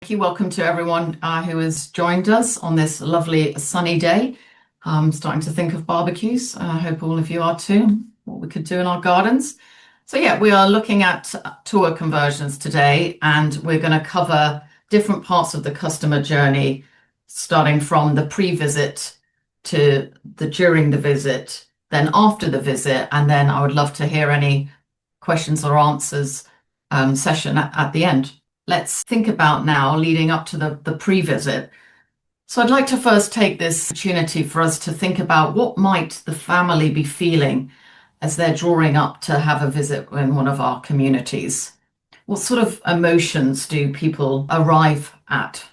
Nikki. Welcome to everyone who has joined us on this lovely sunny day. I'm starting to think of barbecues. I hope all of you are too, what we could do in our gardens. So yeah, we are looking at tour conversions today, and we're going to cover different parts of the customer journey, starting from the pre-visit to the during the visit, then after the visit, and then I would love to hear any questions or answers session at the end. Let's think about now leading up to the pre-visit. So I'd like to first take this opportunity for us to think about what might the family be feeling as they're drawing up to have a visit in one of our communities. What sort of emotions do people arrive at?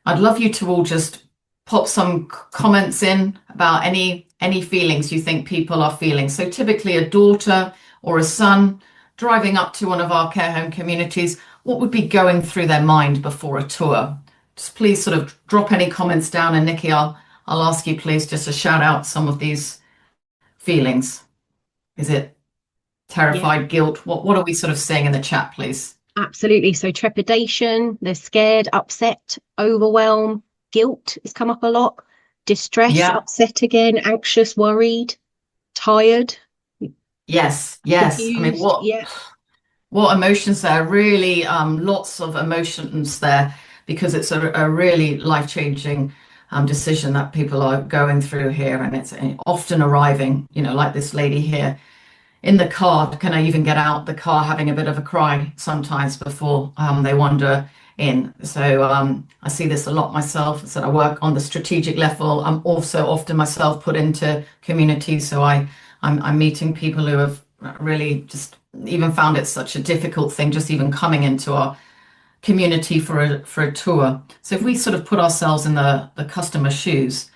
I'd love you to all just pop some comments in about any feelings you think people are feeling. So typically a daughter or a son driving up to one of our care home communities, what would be going through their mind before a tour? Just please sort of drop any comments down, and Nikki, I'll ask you please just to shout out some of these feelings. Is it terrified, guilt? What are we sort of seeing in the chat, please? Absolutely. So trepidation, they're scared, upset, overwhelm, guilt has come up a lot, distress, upset again, anxious, worried, tired. Yes. Confused. I mean, what emotions there? Really, lots of emotions there, because it's a really life-changing decision that people are going through here, and it's often arriving, like this lady here in the car. Can I even get out the car, having a bit of a cry sometimes before they wander in. So I see this a lot myself. So I work on the strategic level. I'm also often myself put into communities, so I'm meeting people who have really just even found it such a difficult thing just even coming into our community for a tour. So if we sort of put ourselves in the customer's shoes,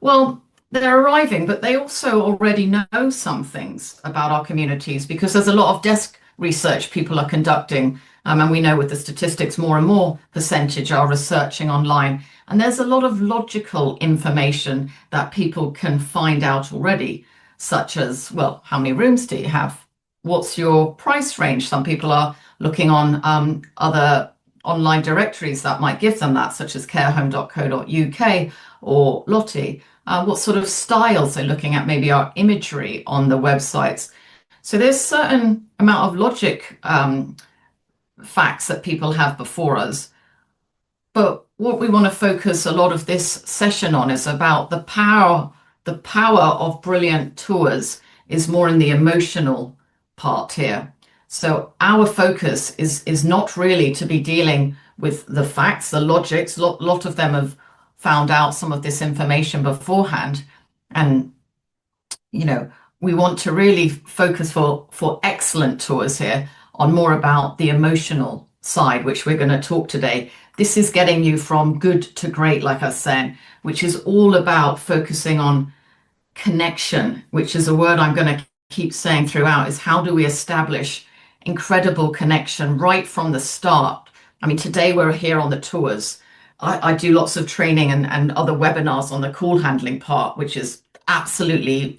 well, they're arriving, but they also already know some things about our communities, because there's a lot of desk research people are conducting, and we know with the statistics more and more percentage are researching online, and there's a lot of logical information that people can find out already, such as, well, how many rooms do you have? What's your price range? Some people are looking on other online directories that might give them that, such as carehome.co.uk or Lottie. What sort of styles they're looking at, maybe our imagery on the websites. So there's certain amount of logic facts that people have before us. But what we want to focus a lot of this session on is about the power of brilliant tours is more in the emotional part here. So our focus is not really to be dealing with the facts, the logics. A lot of them have found out some of this information beforehand. And, we want to really focus for excellent tours here on more about the emotional side, which we're going to talk today. This is getting you from good to great, like I was saying, which is all about focusing on connection, which is a word I'm going to keep saying throughout, is how do we establish incredible connection right from the start? I mean, today we're here on the tours. I do lots of training and other webinars on the call handling part, which is absolutely,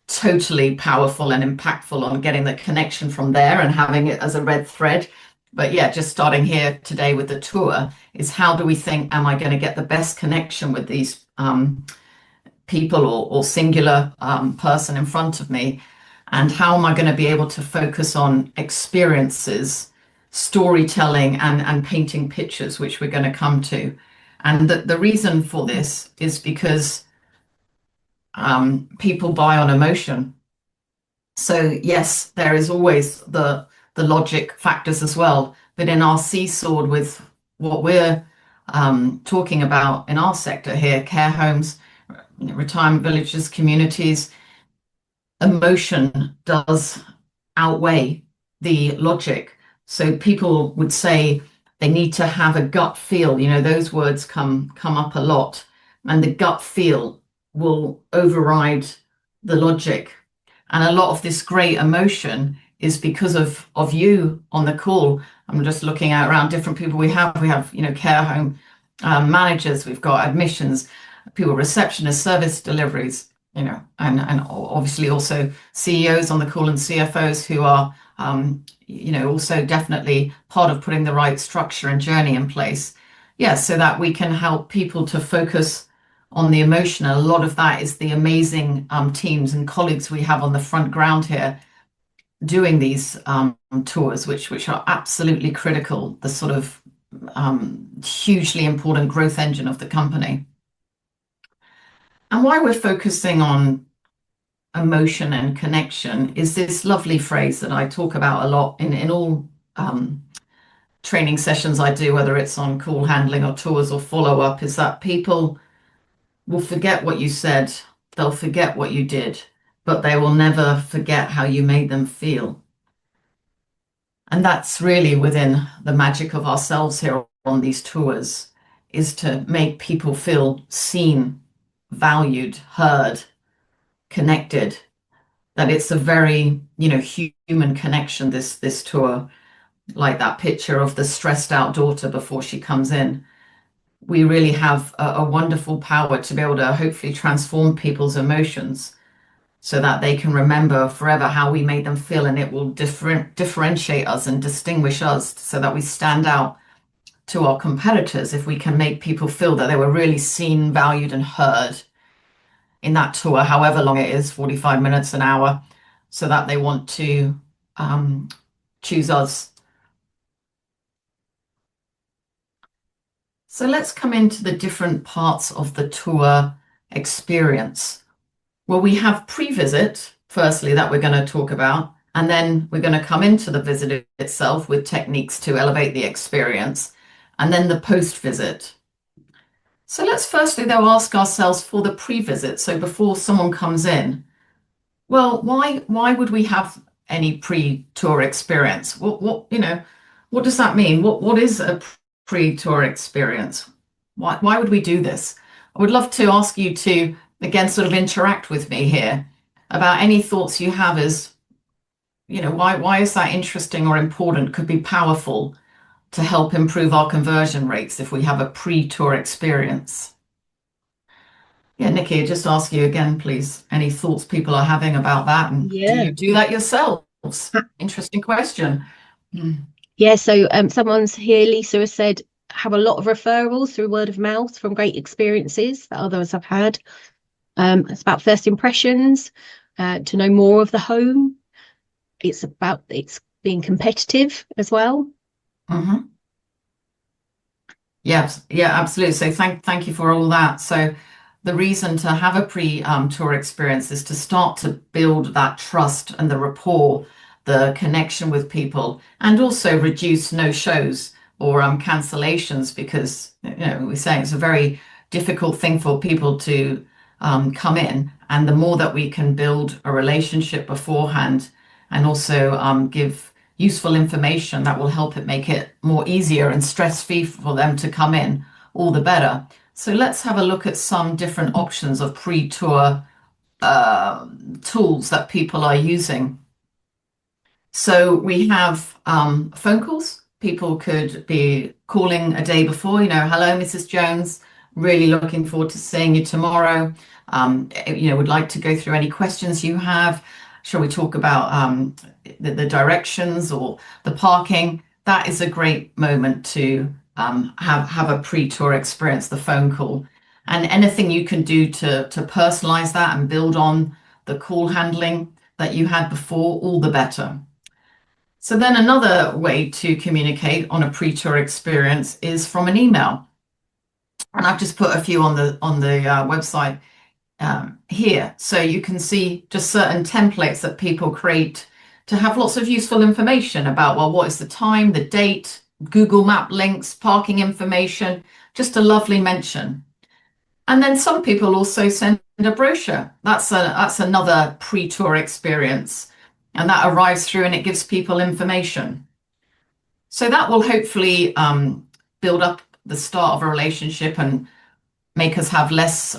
totally powerful and impactful on getting the connection from there and having it as a red thread. But yeah, just starting here today with the tour is how do we think, am I going to get the best connection with these people or singular person in front of me? And how am I going to be able to focus on experiences, storytelling, and painting pictures, which we're going to come to. And the reason for this is because people buy on emotion. So yes, there is always the logic factors as well. But in our seesaw with what we're talking about in our sector here, care homes, retirement villages, communities, emotion does outweigh the logic. So people would say they need to have a gut feel. Those words come up a lot, and the gut feel will override the logic. And a lot of this great emotion is because of you on the call. I'm just looking at around different people we have. We have, care home managers, we've got admissions, people, receptionists, service deliveries, and obviously also CEOs on the call and CFOs who are Also definitely part of putting the right structure and journey in place. Yeah, so that we can help people to focus on the emotional. A lot of that is the amazing teams and colleagues we have on the front ground here doing these tours, which are absolutely critical, the sort of hugely important growth engine of the company. And why we're focusing on emotion and connection is this lovely phrase that I talk about a lot in all training sessions I do, whether it's on call handling or tours or follow up, is that people will forget what you said, they'll forget what you did, but they will never forget how you made them feel. And that's really within the magic of ourselves here on these tours, is to make people feel seen, valued, heard, connected, that it's a very, human connection, this tour, like that picture of the stressed out daughter before she comes in. We really have a wonderful power to be able to hopefully transform people's emotions so that they can remember forever how we made them feel, and it will differentiate us and distinguish us so that we stand out to our competitors if we can make people feel that they were really seen, valued, and heard in that tour, however long it is, 45 minutes, an hour, so that they want to choose us. So let's come into the different parts of the tour experience. Well, we have pre-visit, firstly, that we're going to talk about, and then we're going to come into the visit itself with techniques to elevate the experience, and then the post-visit. So let's firstly, though, ask ourselves for the pre-visit, so before someone comes in, well, why would we have any pre-tour experience? What does that mean? What is a pre-tour experience? Why would we do this? I would love to ask you to again sort of interact with me here about any thoughts you have as, why is that interesting or important, could be powerful to help improve our conversion rates if we have a pre-tour experience. Yeah, Nikki, I just ask you again, please, any thoughts people are having about that, and do Yeah. you do that yourselves? Interesting question. Yeah, so someone's here, Lisa, has said, have a lot of referrals through word of mouth from great experiences that others have had. It's about first impressions, to know more of the home. It's being competitive as well. Mm-hmm. Yes, yeah, absolutely. So thank you for all that. So the reason to have a pre-tour experience is to start to build that trust and the rapport, the connection with people, and also reduce no-shows or cancellations, because we're saying it's a very difficult thing for people to come in, and the more that we can build a relationship beforehand and also give useful information that will help it make it more easier and stress-free for them to come in, all the better. So let's have a look at some different options of pre-tour tools that people are using. So we have phone calls. People could be calling a day before, hello, Mrs. Jones, really looking forward to seeing you tomorrow. Would like to go through any questions you have. Shall we talk about the directions or the parking? That is a great moment to have a pre-tour experience, the phone call. And anything you can do to personalize that and build on the call handling that you had before, all the better. So then another way to communicate on a pre-tour experience is from an email. And I've just put a few on the website here. So you can see just certain templates that people create to have lots of useful information about, well, what is the time, the date, Google Map links, parking information, just a lovely mention. And then some people also send a brochure. That's another pre-tour experience. And that arrives through and it gives people information. So that will hopefully build up the start of a relationship and make us have less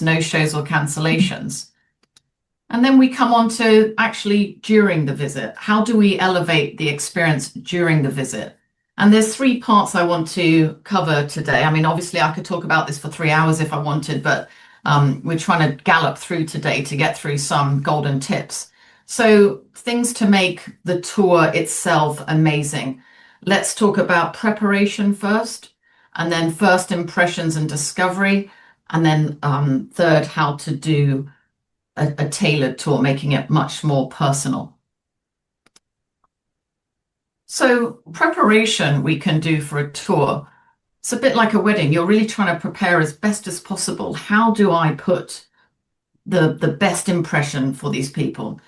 no-shows or cancellations. And then we come on to actually during the visit. How do we elevate the experience during the visit? And there's three parts I want to cover today. I mean, obviously I could talk about this for 3 hours if I wanted, but we're trying to gallop through today to get through some golden tips. So things to make the tour itself amazing. Let's talk about preparation first, and then first impressions and discovery, and then third, how to do a tailored tour, making it much more personal. So preparation we can do for a tour. It's a bit like a wedding. You're really trying to prepare as best as possible. How do I put the best impression for these people?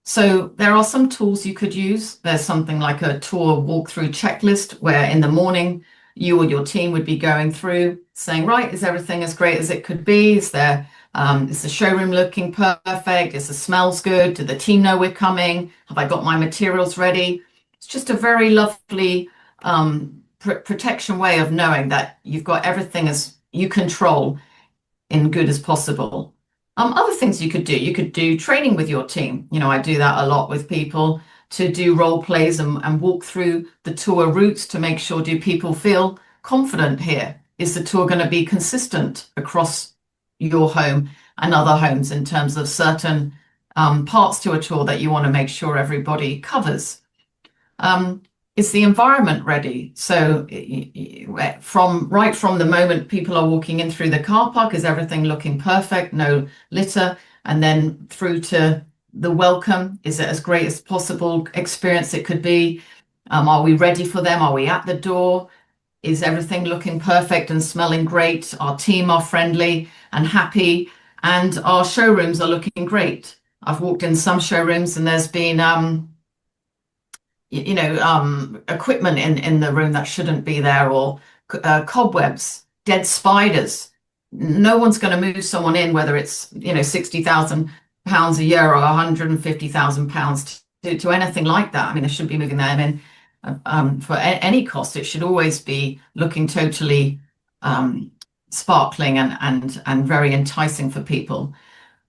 So there are some tools you could use. There's something like a tour walkthrough checklist where in the morning you or your team would be going through saying, right, is everything as great as it could be? Is the showroom looking perfect? Is the smells good? Do the team know we're coming? Have I got my materials ready? It's just a very lovely protection way of knowing that you've got everything as you control in good as possible. Other things you could do training with your team. You know, I do that a lot with people to do role plays and walk through the tour routes to make sure, do people feel confident here? Is the tour going to be consistent across your home and other homes in terms of certain parts to a tour that you want to make sure everybody covers? Um, is the environment ready? So from the moment people are walking in through the car park, is everything looking perfect? No litter, and then through to the welcome, is it as great as possible experience it could be? Are we ready for them? Are we at the door? Is everything looking perfect and smelling great? Our team are friendly and happy, and our showrooms are looking great. I've walked in some showrooms and there's been equipment in the room that shouldn't be there, or cobwebs, dead spiders. No one's going to move someone in, whether it's, £60,000 a year or £150,000 to anything like that. I mean, they shouldn't be moving them in for any cost. It should always be looking totally sparkling and very enticing for people.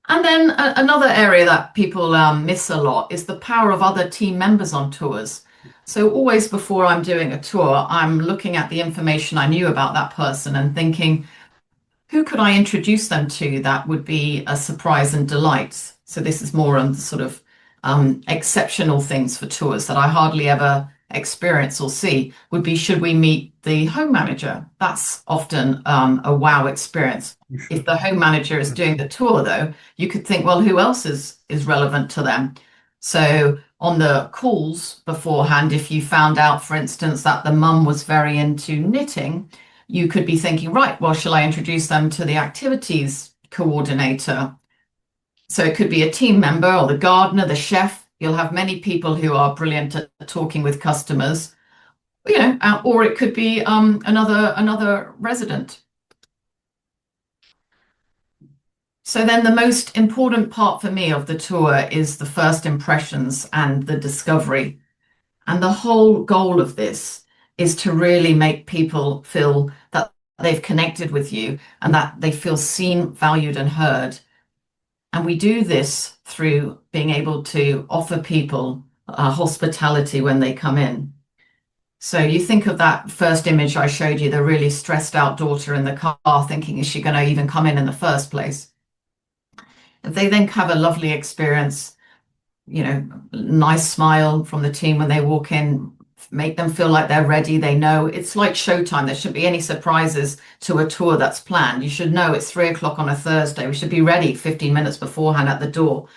And then another area that people miss a lot is the power of other team members on tours. So always before I'm doing a tour, I'm looking at the information I knew about that person and thinking, who could I introduce them to that would be a surprise and delight? So this is more on the sort of exceptional things for tours that I hardly ever experience or see, would be, should we meet the home manager? That's often a wow experience. If the home manager is doing the tour, though, you could think, well, who else is relevant to them? So on the calls beforehand, if you found out, for instance, that the mum was very into knitting, you could be thinking, right, well, shall I introduce them to the activities coordinator? So it could be a team member or the gardener, the chef. You'll have many people who are brilliant at talking with customers, or it could be another resident. So then the most important part for me of the tour is the first impressions and the discovery. And the whole goal of this is to really make people feel that they've connected with you and that they feel seen, valued, and heard. And we do this through being able to offer people hospitality when they come in. So you think of that first image I showed you, the really stressed out daughter in the car thinking, is she going to even come in the first place? If they then have a lovely experience, nice smile from the team when they walk in, make them feel like they're ready. They know it's like showtime. There shouldn't be any surprises to a tour that's planned. You should know it's 3 o'clock on a Thursday. We should be ready 15 minutes beforehand at the door.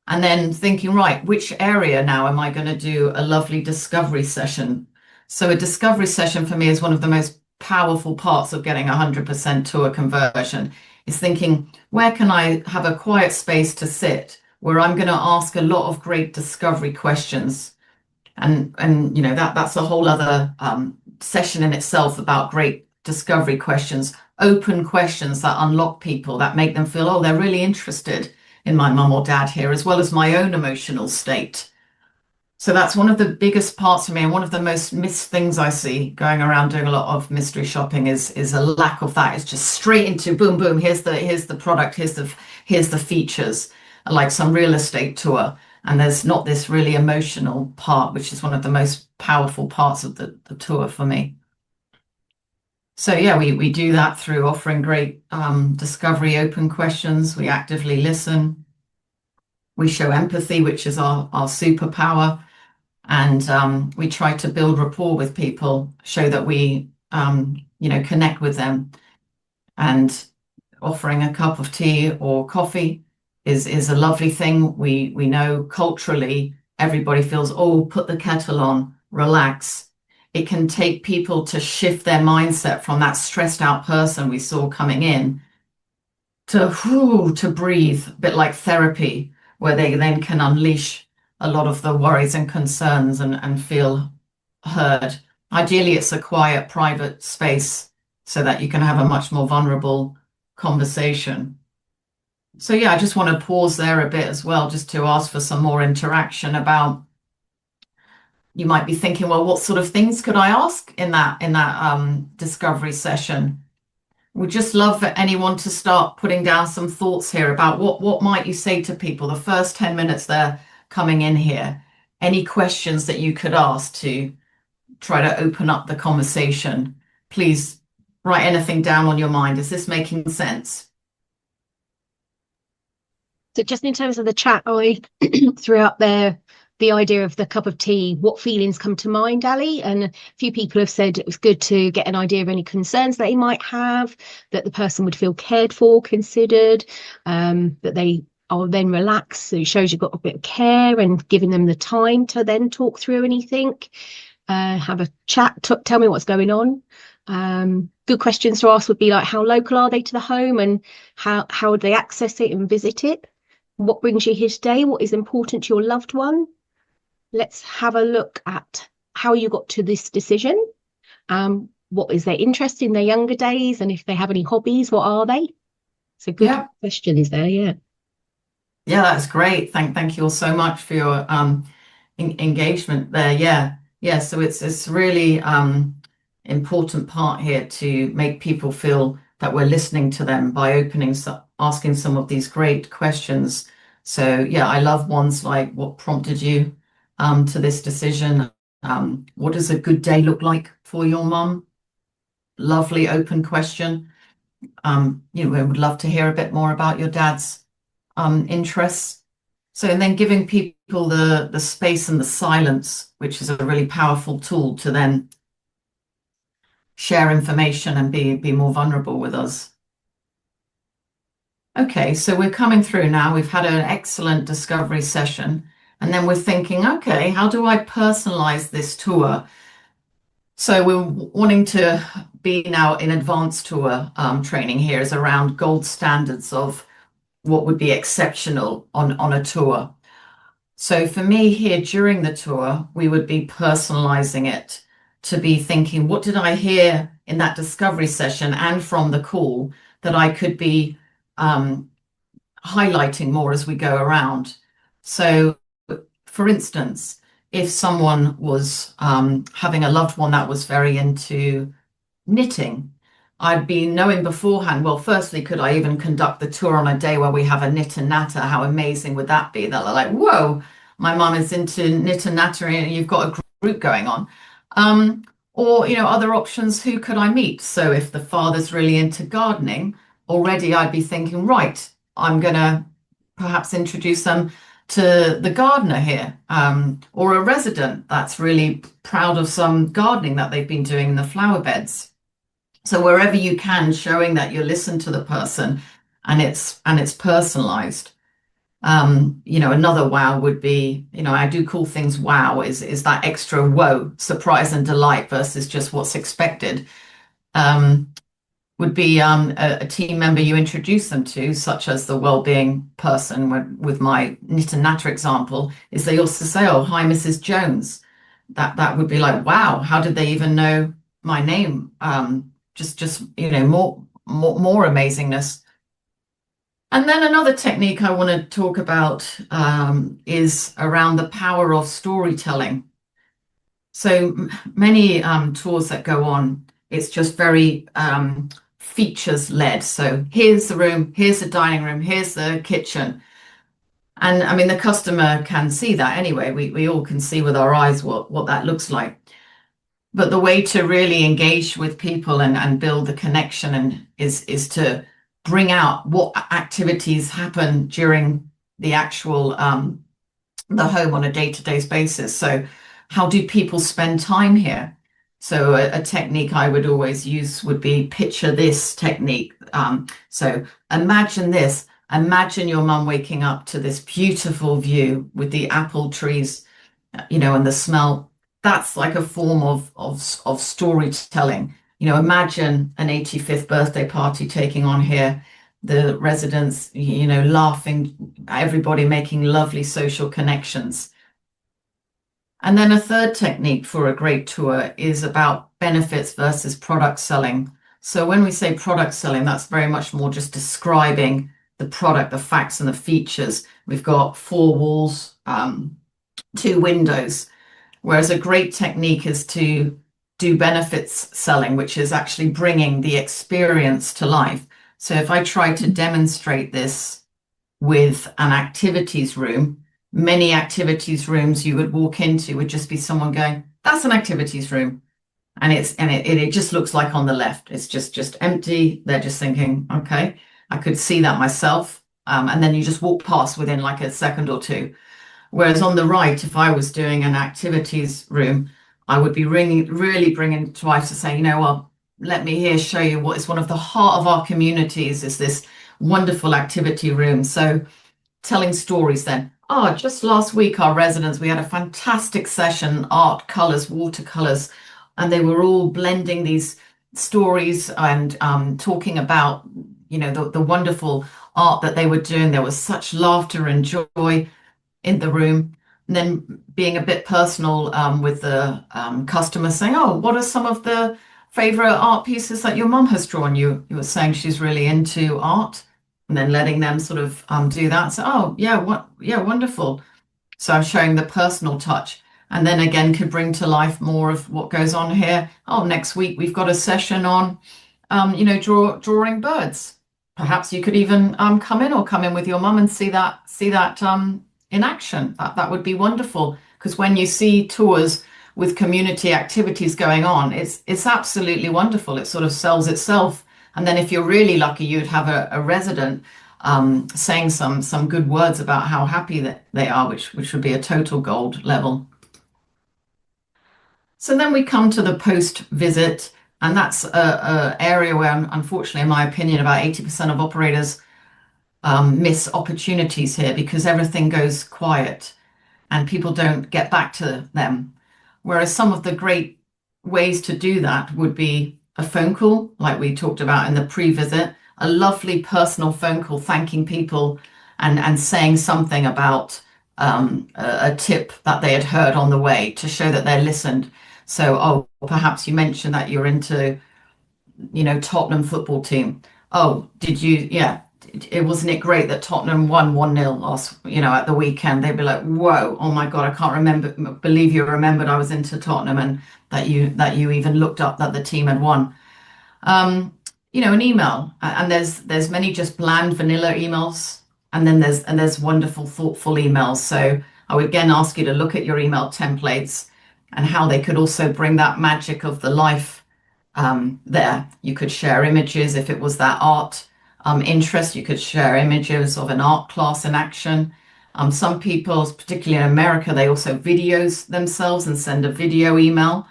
And then thinking, right, which area now am I going to do a lovely discovery session? So a discovery session for me is one of the most powerful parts of getting 100% tour conversion, is thinking, where can I have a quiet space to sit where I'm going to ask a lot of great discovery questions? And that's a whole other session in itself about great discovery questions, open questions that unlock people, that make them feel, oh, they're really interested in my mum or dad here, as well as my own emotional state. So that's one of the biggest parts for me, and one of the most missed things I see going around doing a lot of mystery shopping is a lack of that. It's just straight into boom, boom. Here's the product. Here's the features, like some real estate tour. And there's not this really emotional part, which is one of the most powerful parts of the tour for me. So yeah, we do that through offering great discovery open questions. We actively listen. We show empathy, which is our superpower. And we try to build rapport with people, show that we, connect with them. And offering a cup of tea or coffee is a lovely thing. We know culturally everybody feels, oh, put the kettle on, relax. It can take people to shift their mindset from that stressed out person we saw coming in to breathe, a bit like therapy, where they then can unleash a lot of the worries and concerns and feel heard. Ideally, it's a quiet, private space so that you can have a much more vulnerable conversation. So yeah, I just want to pause there a bit as well, just to ask for some more interaction about, you might be thinking, well, what sort of things could I ask in that discovery session? We'd just love for anyone to start putting down some thoughts here about what might you say to people the first 10 minutes they're coming in here. Any questions that you could ask to try to open up the conversation. Please write anything down on your mind. Is this making sense? So just in terms of the chat, I threw up there the idea of the cup of tea. What feelings come to mind, Ali? And a few people have said it was good to get an idea of any concerns that he might have, that the person would feel cared for, considered, that they are then relaxed. So it shows you've got a bit of care and giving them the time to then talk through anything. Have a chat, tell me what's going on. Good questions to ask would be like, how local are they to the home, and how would they access it and visit it? What brings you here today? What is important to your loved one? Let's have a look at how you got to this decision. What is their interest in their younger days? And if they have any hobbies, what are they? So good questions there, yeah. Yeah, that's great. Thank you all so much for your engagement there. Yeah. So it's really important part here to make people feel that we're listening to them by asking some of these great questions. So yeah, I love ones like, what prompted you to this decision? What does a good day look like for your mum? Lovely open question. We would love to hear a bit more about your dad's interests. So, and then giving people the space and the silence, which is a really powerful tool to then share information and be more vulnerable with us. Okay, so we're coming through now. We've had an excellent discovery session, and then we're thinking, okay, how do I personalize this tour? So we're wanting to be now in advanced tour training here is around gold standards of what would be exceptional on a tour. So for me here during the tour, we would be personalizing it to be thinking, what did I hear in that discovery session and from the call that I could be highlighting more as we go around? So, for instance, if someone was having a loved one that was very into knitting, I'd be knowing beforehand, well, firstly, could I even conduct the tour on a day where we have a knit and natter? How amazing would that be? They're like, whoa, my mum is into knit and nattering and you've got a group going on. Or, other options, who could I meet? So if the father's really into gardening, already I'd be thinking, right, I'm going to perhaps introduce them to the gardener here, or a resident that's really proud of some gardening that they've been doing in the flower beds. So wherever you can, showing that you listen to the person and it's personalized. Another wow would be, I do call things wow, is that extra whoa, surprise and delight versus just what's expected. Would be a team member you introduce them to, such as the well-being person. With my knit and natter example, is they also say, "Oh, hi, Mrs. Jones." That would be like, wow, how did they even know my name? Just more amazingness. And then another technique I want to talk about is around the power of storytelling. So many tours that go on, it's just very features led. So here's the room, here's the dining room, here's the kitchen. And I mean, the customer can see that anyway. We all can see with our eyes what that looks like. But the way to really engage with people and build the connection is to bring out what activities happen during the actual the home on a day-to-day basis. So how do people spend time here? So a technique I would always use would be picture this technique. So imagine this. Imagine your mum waking up to this beautiful view with the apple trees, and the smell. That's like a form of storytelling. Imagine an 85th birthday party taking on here, the residents, laughing, everybody making lovely social connections. And then a third technique for a great tour is about benefits versus product selling. So when we say product selling, that's very much more just describing the product, the facts and the features. We've got four walls, two windows. Whereas a great technique is to do benefits selling, which is actually bringing the experience to life. So if I try to demonstrate this with an activities room, many activities rooms you would walk into would just be someone going, that's an activities room. And it just looks like on the left, it's just empty. They're just thinking, okay, I could see that myself. And then you just walk past within like a second or two. Whereas on the right, if I was doing an activities room, I would be really bringing to life to say, well, let me here show you what is one of the heart of our communities is this wonderful activity room. So telling stories then. Oh, just last week, our residents, we had a fantastic session, art, colors, watercolors, and they were all blending these stories and talking about, the wonderful art that they were doing. There was such laughter and joy in the room. And then being a bit personal with the customer saying, oh, what are some of the favorite art pieces that your mum has drawn? You were saying she's really into art, and then letting them sort of do that. So, oh, yeah, yeah, wonderful. So I'm showing the personal touch, and then again could bring to life more of what goes on here. Oh, next week we've got a session on, drawing birds. Perhaps you could even come in with your mum and see that in action. That would be wonderful, because when you see tours with community activities going on, it's absolutely wonderful. It sort of sells itself. And then if you're really lucky, you'd have a resident saying some good words about how happy that they are, which would be a total gold level. So then we come to the post visit, and that's a area where, unfortunately, in my opinion, about 80% of operators miss opportunities here because everything goes quiet and people don't get back to them. Whereas some of the great ways to do that would be a phone call, like we talked about in the pre-visit, a lovely personal phone call thanking people and saying something about a tip that they had heard on the way to show that they're listened. So, oh, perhaps you mentioned that you're into, Tottenham football team. Oh, did you? Yeah, it wasn't it great that Tottenham won 1-0 last, at the weekend. They'd be like, whoa, oh my God, I can't believe you remembered I was into Tottenham and that you even looked up that the team had won. An email, and there's many just bland vanilla emails, and then there's wonderful, thoughtful emails. So I would again ask you to look at your email templates and how they could also bring that magic of the life there. You could share images if it was that art interest. You could share images of an art class in action. Some people, particularly in America, they also videos themselves and send a video email.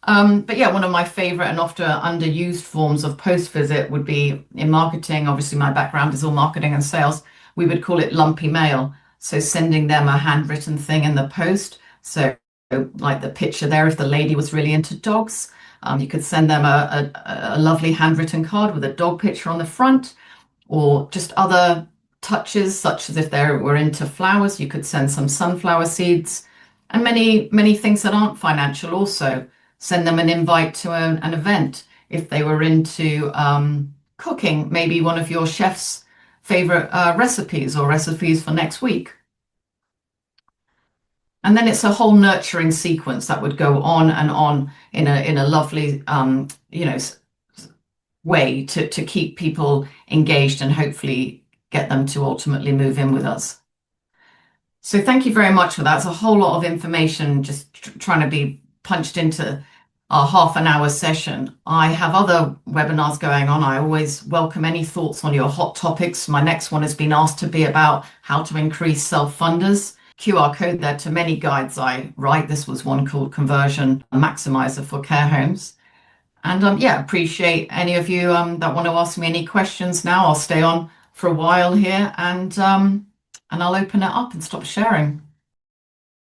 But yeah, one of my favorite and often underused forms of post visit would be in marketing. Obviously, my background is all marketing and sales. We would call it lumpy mail. So sending them a handwritten thing in the post. So like the picture there, if the lady was really into dogs, you could send them a lovely handwritten card with a dog picture on the front, or just other touches, such as if they were into flowers, you could send some sunflower seeds, and many, many things that aren't financial also. Send them an invite to an event. If they were into cooking, maybe one of your chef's favorite recipes or recipes for next week. And then it's a whole nurturing sequence that would go on and on in a lovely, way to keep people engaged and hopefully get them to ultimately move in with us. So thank you very much for that. It's a whole lot of information just trying to be punched into our half an hour session. I have other webinars going on. I always welcome any thoughts on your hot topics. My next one has been asked to be about how to increase self-funders. QR code there to many guides I write. This was one called Conversion Maximizer for Care Homes. And yeah, appreciate any of you that want to ask me any questions now. I'll stay on for a while here and I'll open it up and stop sharing.